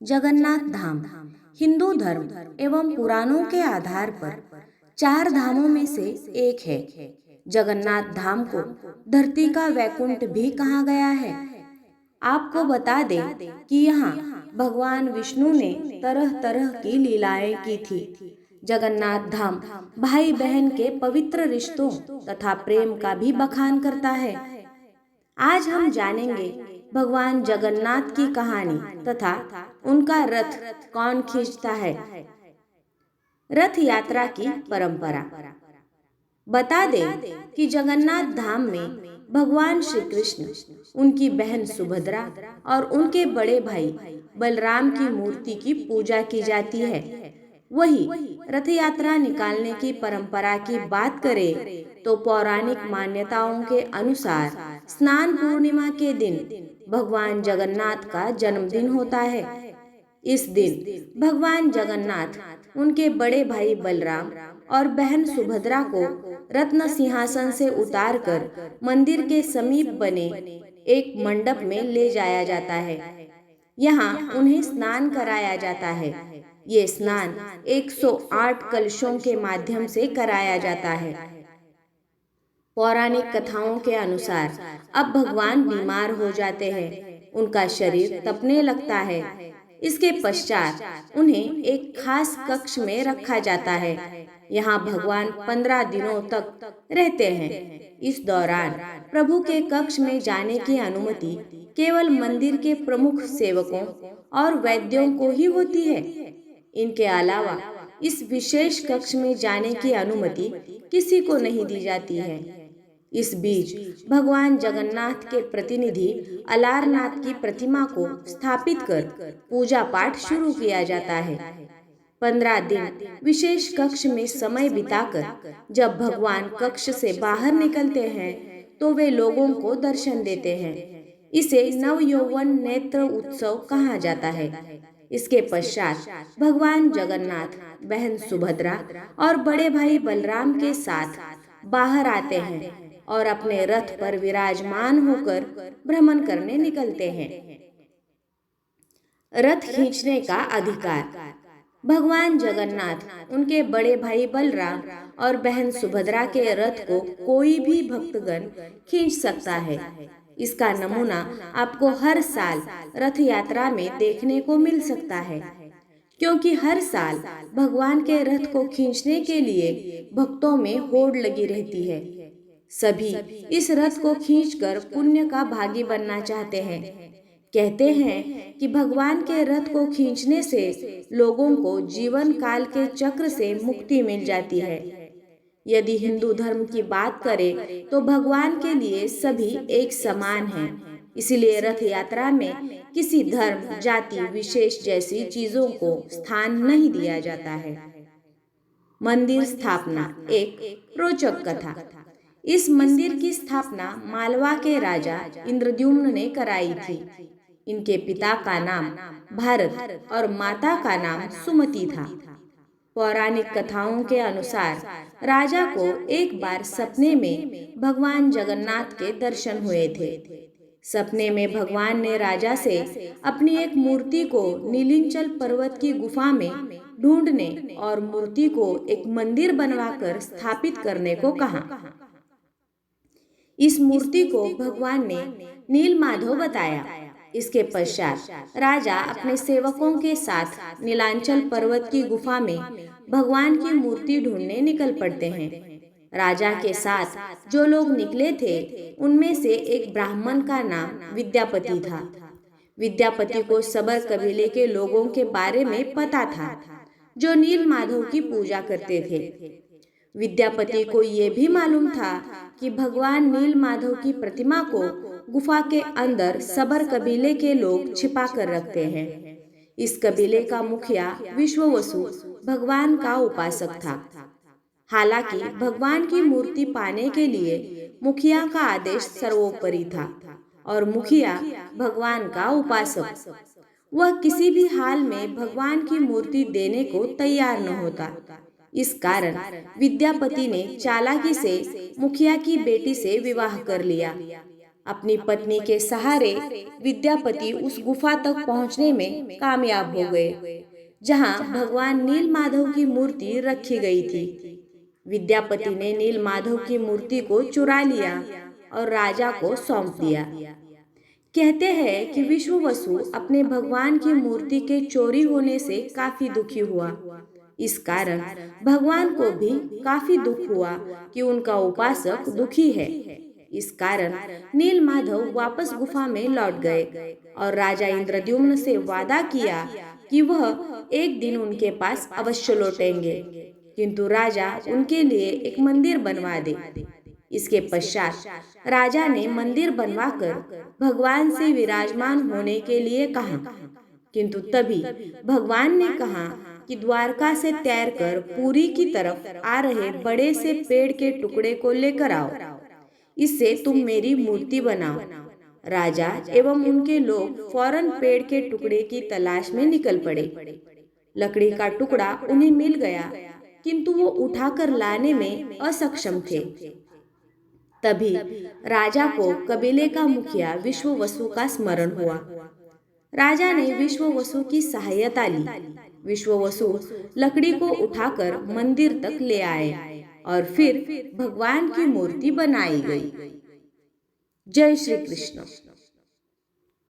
जगन्नाथ धाम हिंदू धर्म एवं पुराणों के आधार पर चार धामों में से एक है। जगन्नाथ धाम को धरती का वैकुंठ भी कहा गया है। आपको बता दें कि यहाँ भगवान विष्णु ने तरह तरह की लीलाएं की थी। जगन्नाथ धाम भाई बहन के पवित्र रिश्तों तथा प्रेम का भी बखान करता है। आज हम जानेंगे भगवान जगन्नाथ की कहानी तथा उनका रथ कौन खींचता है। रथ यात्रा की परंपरा। बता दें कि जगन्नाथ धाम में भगवान श्री कृष्ण, उनकी बहन सुभद्रा और उनके बड़े भाई बलराम की मूर्ति की पूजा की जाती है। वही रथ यात्रा निकालने की परंपरा की बात करें तो पौराणिक मान्यताओं के अनुसार स्नान पूर्णिमा के दिन भगवान जगन्नाथ का जन्मदिन होता है। इस दिन भगवान जगन्नाथ उनके बड़े भाई बलराम और बहन सुभद्रा को रत्न सिंहासन से उतारकर मंदिर के समीप बने एक मंडप में ले जाया जाता है। यहाँ उन्हें स्नान कराया जाता है। ये स्नान 108 कलशों के माध्यम से कराया जाता है। पौराणिक कथाओं के अनुसार अब भगवान बीमार हो जाते हैं, उनका शरीर तपने लगता है। इसके पश्चात उन्हें एक खास कक्ष में रखा जाता है। यहाँ भगवान 15 दिनों तक रहते हैं। इस दौरान प्रभु के कक्ष में जाने की अनुमति केवल मंदिर के प्रमुख सेवकों और वैद्यों को ही होती है। इनके अलावा इस विशेष कक्ष में जाने की अनुमति किसी को नहीं दी जाती है। इस बीच भगवान जगन्नाथ के प्रतिनिधि अलारनाथ की प्रतिमा को स्थापित कर पूजा पाठ शुरू किया जाता है। 15 दिन विशेष कक्ष में समय बिताकर जब भगवान कक्ष से बाहर निकलते हैं तो वे लोगों को दर्शन देते हैं। इसे नवयौवन नेत्र उत्सव कहा जाता है। इसके पश्चात भगवान जगन्नाथ बहन सुभद्रा और बड़े भाई बलराम के साथ बाहर आते हैं और अपने रथ पर विराजमान होकर भ्रमण करने निकलते हैं। रथ खींचने का अधिकार। भगवान जगन्नाथ, उनके बड़े भाई बलराम और बहन सुभद्रा के रथ को कोई भी भक्तगण खींच सकता है। इसका नमूना आपको हर साल रथ यात्रा में देखने को मिल सकता है, क्योंकि हर साल भगवान के रथ को खींचने के लिए भक्तों में होड़ लगी रहती है। सभी इस रथ को खींचकर पुण्य का भागी बनना चाहते हैं। कहते हैं कि भगवान के रथ को खींचने से लोगों को जीवन काल के चक्र से मुक्ति मिल जाती है। यदि हिंदू धर्म की बात करें तो भगवान के लिए सभी एक समान हैं। इसलिए रथ यात्रा में किसी धर्म, जाति विशेष जैसी चीजों को स्थान नहीं दिया जाता है। मंदिर स्थापना। एक रोचक कथा। इस मंदिर की स्थापना मालवा के राजा इंद्रद्युम्न ने कराई थी। इनके पिता का नाम भारत और माता का नाम सुमति था। पौराणिक कथाओं के अनुसार राजा को एक बार सपने में भगवान जगन्नाथ के दर्शन हुए थे। सपने में भगवान ने राजा से अपनी एक मूर्ति को नीलिंचल पर्वत की गुफा में ढूंढने और मूर्ति को एक मंदिर बनवाकर स्थापित करने को कहा। इस मूर्ति को भगवान ने नीलमाधव बताया। इसके पश्चात राजा अपने सेवकों के साथ नीलांचल पर्वत की गुफा में भगवान की मूर्ति ढूंढने निकल पड़ते हैं। राजा के साथ जो लोग निकले थे उनमें से एक ब्राह्मण का नाम विद्यापति था। विद्यापति को सबर कबीले के लोगों के बारे में पता था जो नीलमाधव की पूजा करते थे। विद्यापति को ये भी मालूम था कि भगवान नीलमाधव की प्रतिमा को गुफा के अंदर सबर कबीले के लोग छिपा कर रखते हैं। इस कबीले का मुखिया विश्ववसु भगवान का उपासक था। हालांकि भगवान की मूर्ति पाने के लिए मुखिया का आदेश सर्वोपरि था और मुखिया भगवान का उपासक। वह किसी भी हाल में भगवान की मूर्ति देने को तैयार न होता। इस कारण विद्यापति ने चालाकी से मुखिया की बेटी से विवाह कर लिया। अपनी पत्नी के सहारे विद्यापति उस गुफा तक पहुंचने में कामयाब हो गए, जहां भगवान नील माधव की मूर्ति रखी गई थी। विद्यापति ने नील माधव की मूर्ति को चुरा लिया और राजा को सौंप दिया। कहते हैं कि विश्ववसु अपने भगवान की मूर्ति के चोरी होने से काफी दुखी हुआ। इस कारण भगवान को भी काफी दुख हुआ कि उनका उपासक दुखी है। इस कारण नील माधव वापस गुफा में लौट गए और राजा इंद्रद्युम्न से वादा किया कि वह एक दिन उनके पास अवश्य लौटेंगे, किंतु राजा उनके लिए एक मंदिर बनवा दे। इसके पश्चात राजा ने मंदिर बनवाकर भगवान से विराजमान होने के लिए कहा, किंतु तभी भगवान ने कहा कि द्वारका से तैरकर पुरी की तरफ आ रहे बड़े से पेड़ के टुकड़े को लेकर आओ, इससे तुम मेरी मूर्ति बनाओ। राजा एवं उनके लोग फौरन पेड़ के टुकड़े की तलाश में निकल पड़े। लकड़ी का टुकड़ा उन्हें मिल गया, किंतु वो उठाकर लाने में असक्षम थे। तभी राजा को कबीले का मुखिया विश्ववसु का स्मरण हुआ। राजा ने विश्ववसु की सहायता ली। विश्ववसु लकड़ी को उठाकर मंदिर तक ले आए और फिर भगवान की मूर्ति बनाई गई। जय श्री कृष्ण।